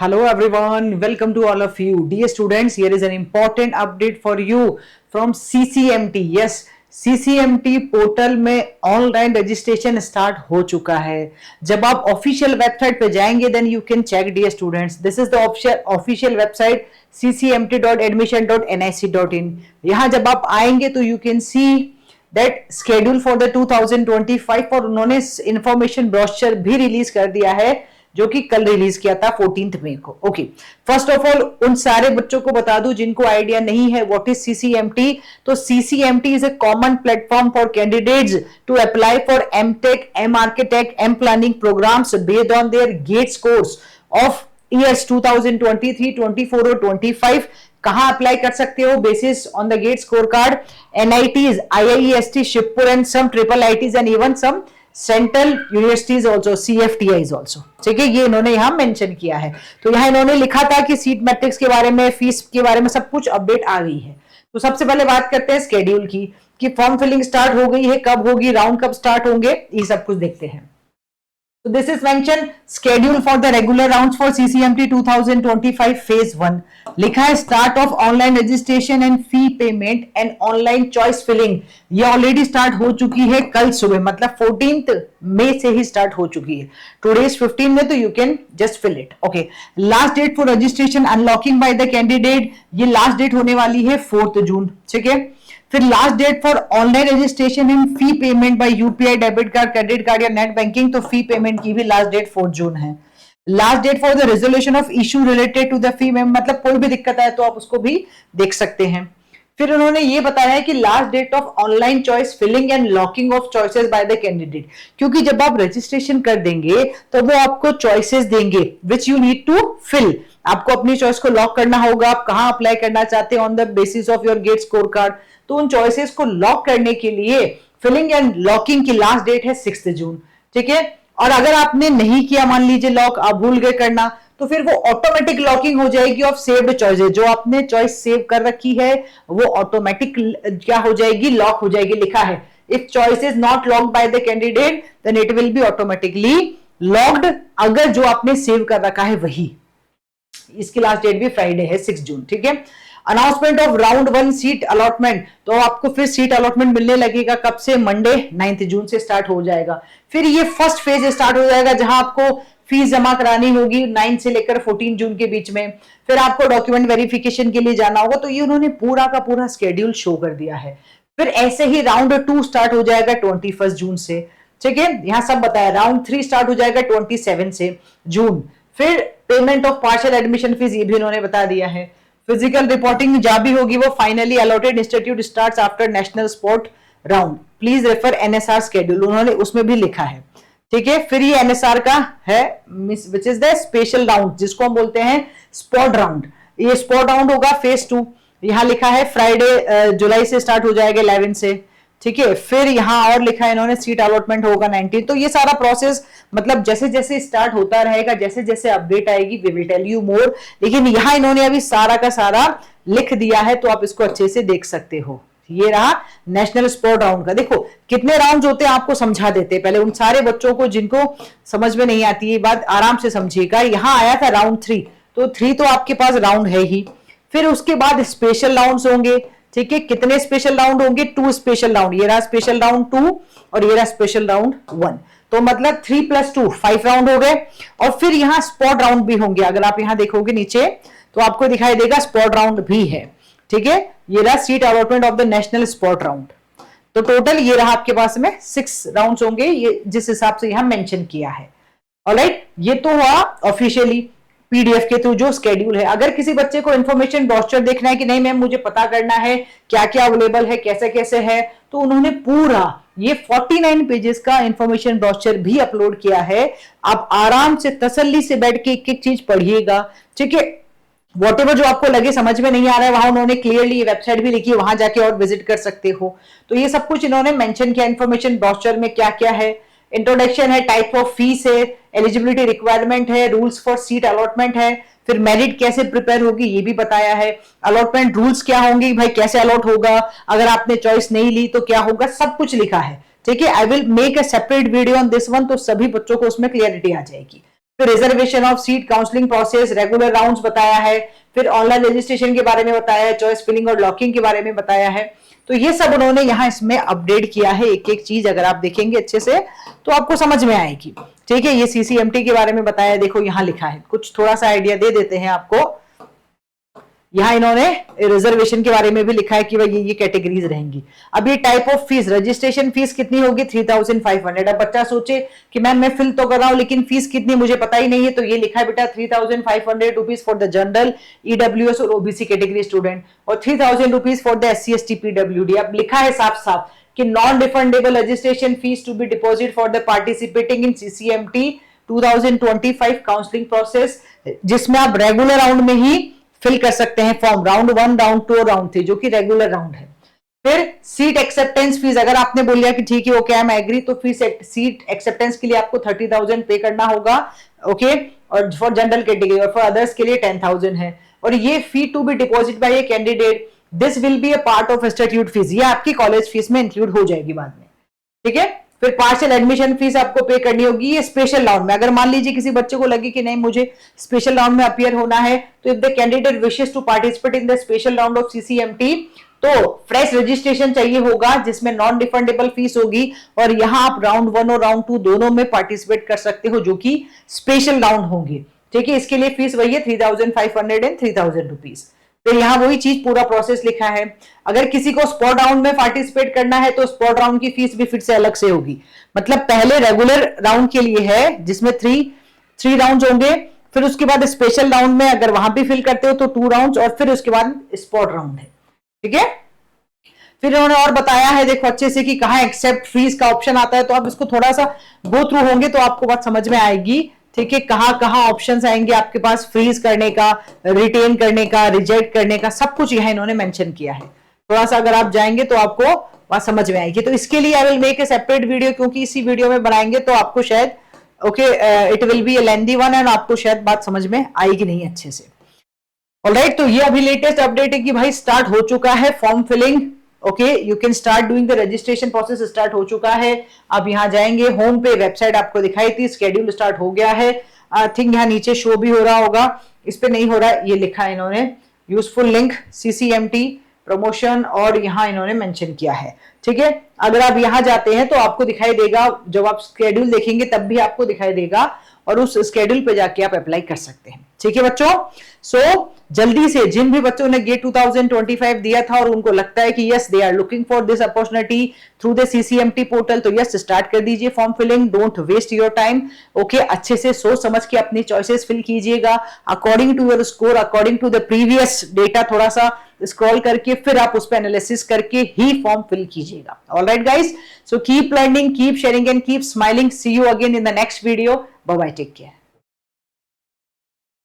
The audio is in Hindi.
Hello everyone, welcome to all of you. Dear students, here is an important update for you from CCMT. Yes, CCMT portal में ऑनलाइन रजिस्ट्रेशन स्टार्ट हो चुका है. जब आप ऑफिशियल वेबसाइट पे जाएंगे then you can check dear students. This is the official website ccmt.admission.nic.in. यहाँ जब आप आएंगे तो you can see that schedule for the 2025 और उन्होंने इंफॉर्मेशन ब्रोशर भी रिलीज कर दिया है जो कि कल रिलीज किया था 14 मई को. ओके, फर्स्ट ऑफ ऑल उन सारे बच्चों को बता दूं जिनको आइडिया नहीं है व्हाट इज सीसीएमटी. तो CCMT is a common platform for candidates to apply for MTech, M architect, M planning programmes based on their GATE scores of years 2023, 24 और 25. कहां अप्लाई कर सकते हो? Basis on the GATE score card, NITs, IIST, Shivpur and some triple ITs and even some central universities also, CFTIs also. ठीक है, ये इन्होंने यहां मेंशन किया है. तो यहां इन्होंने लिखा था कि सीट मैट्रिक्स के बारे में, फीस के बारे में सब कुछ अपडेट आ गई है. तो सबसे पहले बात करते हैं स्केड्यूल की कि फॉर्म फिलिंग स्टार्ट हो गई है, कब होगी, राउंड कब स्टार्ट होंगे, ये सब कुछ देखते हैं. So this is mentioned schedule for the regular rounds for CCMT 2025 phase 1. लिखा है start of online registration and fee payment and online choice filling. ये ऑलरेडी स्टार्ट हो चुकी है कल सुबह, मतलब 14 मई से ही स्टार्ट हो चुकी है. टुडे इज 15 में, तो you can just fill it. Okay, last date for registration unlocking by the candidate, ये लास्ट डेट होने वाली है 4 जून. ठीक है, फिर last date for online registration and fee payment by UPI, debit card, credit card या नेट बैंकिंग, तो फी पेमेंट की भी लास्ट डेट 4 जून है. Last date for the resolution of issue related to the fee payment, मतलब कोई भी दिक्कत आए तो आप उसको भी देख सकते हैं. फिर उन्होंने ये बताया है कि last date of online choice filling and locking of choices by the candidate, क्योंकि जब आप रजिस्ट्रेशन कर देंगे तो वो आपको चॉइसेस देंगे which you need to fill. आपको अपनी चॉइस को लॉक करना होगा, आप कहां अप्लाई करना चाहते हैं on the basis of your GATE score card. तो उन चॉइसेस को लॉक करने के लिए फिलिंग एंड लॉकिंग की लास्ट डेट है 6 जून. ठीक है, और अगर आपने नहीं किया, मान लीजिए लॉक आप भूल गए करना, तो फिर वो ऑटोमेटिक लॉकिंग हो जाएगी ऑफ सेव्ड चॉइसेस. जो आपने चॉइस सेव कर रखी है वो ऑटोमेटिक क्या हो जाएगी, लॉक हो जाएगी. लिखा है if choice is not locked by the candidate then it will be automatically locked, अगर जो आपने सेव कर रखा है वही. इसकी लास्ट डेट भी फ्राइडे है 6 जून. ठीक है, announcement of round 1 seat allotment, तो आपको फिर सीट अलॉटमेंट मिलने लगेगा कब से? मंडे 9 जून से स्टार्ट हो जाएगा. फिर ये फर्स्ट फेज स्टार्ट हो जाएगा जहां आपको फीस जमा करानी होगी 9 से लेकर 14 जून के बीच में. फिर आपको डॉक्यूमेंट वेरिफिकेशन के लिए जाना होगा. तो ये उन्होंने पूरा का पूरा स्केड्यूल शो कर दिया है. फिर ऐसे ही राउंड 2 स्टार्ट हो जाएगा 21 जून से. ठीक है, यहां सब बताया. राउंड 3 स्टार्ट हो जाएगा 27 से जून. फिर payment of partial admission fees, ये भी उन्होंने बता दिया है. फिजिकल रिपोर्टिंग जहां भी होगी वो finally allotted institute starts after national sport round. Please refer NSR schedule, उन्होंने उसमें भी लिखा है. ठीक है, फिर ये एनएसआर का है which is the special round, जिसको हम बोलते हैं स्पॉट राउंड. ये स्पॉट राउंड होगा फेज 2. यहां लिखा है फ्राइडे जुलाई से स्टार्ट हो जाएगा 11 से. ठीक है, फिर यहां और लिखा है इन्होंने सीट अलॉटमेंट होगा 19. तो ये सारा प्रोसेस मतलब जैसे जैसे स्टार्ट होता रहेगा, जैसे जैसे अपडेट आएगी we will tell you more. लेकिन यहां इन्होंने अभी सारा का सारा लिख दिया है, तो आप इसको अच्छे से देख सकते हो. ये रहा नेशनल स्पोर्ट राउंड का. देखो कितने राउंड होते हैं आपको समझा देते हैं. पहले उन सारे बच्चों को जिनको समझ में नहीं आती ये बात आराम से समझिएगा. यहां आया था राउंड 3, तो 3 तो आपके पास राउंड है ही. फिर उसके बाद स्पेशल राउंड्स होंगे. ठीक है, कितने स्पेशल राउंड होंगे? 2 स्पेशल राउंड. ये रहा स्पेशल राउंड 2 और ये रहा स्पेशल राउंड 1. तो मतलब 3 + 2 5 राउंड हो गए. और फिर यहाँ स्पॉट राउंड भी होंगे. अगर आप यहाँ देखोगे नीचे तो आपको दिखाई देगा स्पॉट राउंड भी है. ठीक है, ये रहा seat allotment of the national spot round. तो टोटल ये रहा आपके पास में 6 राउंड्स होंगे, ये जिस हिसाब से यहाँ मेंशन किया है. ऑलराइट, ये तो हुआ ऑफिशियली पीडीएफ के थ्रू जो स्केड्यूल है. अगर किसी बच्चे को इन्फॉर्मेशन ब्रोशर देखना है कि नहीं मैम मुझे पता करना है क्या क्या अवेलेबल है, कैसे कैसे है, तो उन्होंने पूरा ये 49 पेजेस का इंफॉर्मेशन ब्रोशर भी अपलोड किया है. आप आराम से तसल्ली से बैठ के एक एक चीज पढ़िएगा. ठीक है, वॉटेवर जो आपको लगे समझ में नहीं आ रहा है वहां उन्होंने क्लियरली वेबसाइट भी लिखी है, वहां जाके और विजिट कर सकते हो. तो ये सब कुछ इन्होंने मेंशन किया इंफॉर्मेशन ब्रोशर में क्या क्या है. इंट्रोडक्शन है, टाइप ऑफ फीस है, एलिजिबिलिटी रिक्वायरमेंट है, रूल्स फॉर सीट अलॉटमेंट है. फिर मेरिट कैसे प्रिपेयर होगी ये भी बताया है. अलॉटमेंट रूल्स क्या होंगे, भाई कैसे अलॉट होगा, अगर आपने चॉइस नहीं ली तो क्या होगा, सब कुछ लिखा है. ठीक है, I will make a separate video on this one, तो सभी बच्चों को उसमें क्लियरिटी आ जाएगी. फिर reservation of seat, counselling process, regular rounds बताया है, फिर ऑनलाइन रजिस्ट्रेशन के बारे में बताया है, चॉइस फिलिंग और लॉकिंग के बारे में बताया है। तो ये सब उन्होंने यहाँ इसमें अपडेट किया है, एक एक चीज अगर आप देखेंगे अच्छे से तो आपको समझ में आएगी। ठीक है, ये सीसीएमटी के बारे में बताया है, देखो यहाँ लिखा है, कुछ थोड़ा सा आइडिया दे देते हैं आपको। यहाँ इन्होंने रिजर्वेशन के बारे में भी लिखा है कि भाई ये कैटेगरीज रहेंगी। अब ये type of fees, registration fees कितनी होगी 3500। अब बच्चा सोचे कि मैम मैं फिल तो कर रहा हूं लेकिन फीस कितनी मुझे पता ही नहीं है, तो ये लिखा है बेटा 3500 rupees for the general, EWS और ओबीसी कैटेगरी स्टूडेंट, और 3000 rupees for the SC ST पीडब्ल्यूडी। अब लिखा है साफ साफ कि non refundable registration fees to be deposit for the participating in CCMT 2025 counselling process, जिसमें आप रेगुलर राउंड में ही फिल कर सकते हैं फॉर्म, राउंड 1, राउंड 2, राउंड 3, जो कि रेगुलर राउंड है। फिर सीट एक्सेप्टेंस फीस, अगर आपने बोल लिया कि ठीक है ओके आई एम एग्री, तो फीस सीट एक्सेप्टेंस के लिए आपको 30,000 पे करना होगा, ओके, और फॉर जनरल कैटेगरी, और फॉर अदर्स के लिए 10,000 है। और ये fee to be deposit by a candidate, this will be a part of institute fees, ये आपकी कॉलेज फीस में इंक्लूड हो जाएगी बाद में। ठीक है, फिर पार्शियल एडमिशन फीस आपको पे करनी होगी, ये स्पेशल राउंड में। अगर मान लीजिए किसी बच्चे को लगे कि नहीं मुझे स्पेशल राउंड में अपीयर होना है, तो if the candidate wishes to participate in the special round of CCMT, तो फ्रेश रजिस्ट्रेशन चाहिए होगा जिसमें नॉन रिफंडेबल फीस होगी, और यहां आप राउंड 1 और राउंड 2 दोनों में पार्टिसिपेट कर सकते हो, जो कि स्पेशल राउंड होंगे। ठीक है, इसके लिए फीस वही है 3500 एंड 3000 रुपीज। फिर यहाँ वही चीज पूरा प्रोसेस लिखा है। अगर किसी को स्पॉट राउंड में पार्टिसिपेट करना है तो स्पॉट राउंड की फीस भी फिर से अलग से होगी। मतलब पहले रेगुलर राउंड के लिए है जिसमें थ्री राउंड होंगे, फिर उसके बाद स्पेशल राउंड में अगर वहां भी फिल करते हो तो 2 राउंड, और फिर उसके बाद स्पॉट राउंड है। ठीक है, फिर उन्होंने और बताया है देखो अच्छे से कि कहाँ एक्सेप्ट फीस का ऑप्शन आता है, तो आप इसको थोड़ा सा गो थ्रू होंगे तो आपको बात समझ में आएगी। ठीक है, कहां कहां ऑप्शंस आएंगे आपके पास फ्रीज करने का, रिटेन करने का, रिजेक्ट करने का, सब कुछ यह इन्होंने मेंशन किया है। थोड़ा सा अगर आप जाएंगे तो आपको बात समझ में आएगी। तो इसके लिए I will make a separate video, क्योंकि इसी वीडियो में बनाएंगे तो आपको शायद okay it will B A lengthy one, and आपको शायद बात समझ में आएगी नहीं अच्छे से। ऑलराइट, तो ये अभी लेटेस्ट अपडेट है कि भाई स्टार्ट हो चुका है form filling. Okay, you can start doing the registration process, start हो चुका है। आप यहां जाएंगे, होम पे वेबसाइट आपको दिखाई थी, स्केड्यूल स्टार्ट हो गया है। आई थिंक यहाँ नीचे शो भी हो रहा होगा, इस पे नहीं हो रहा, ये लिखा है इन्होंने यूजफुल लिंक सीसीएमटी प्रमोशन, और यहाँ इन्होंने मेंशन किया है। ठीक है, अगर आप यहाँ जाते हैं तो आपको दिखाई देगा, जब आप स्केड्यूल देखेंगे तब भी आपको दिखाई देगा, और उस स्केड्यूल पे जाके आप अप्लाई कर सकते हैं। ठीक है बच्चों, सो जल्दी से जिन भी बच्चों ने गेट 2025 दिया था और उनको लगता है कि yes they are looking for this opportunity through the CCMT portal, तो यस स्टार्ट कर दीजिए form filling, don't waste your time. Okay, अच्छे से सोच समझ के अपनी चॉइसेस फिल कीजिएगा according to your score, according to the previous data, थोड़ा सा स्क्रॉल करके फिर आप उस पर एनालिसिस करके ही फॉर्म फिल कीजिएगा। Alright guys, so keep learning, keep sharing and keep smiling. See you again in the next video. Bye bye, take care.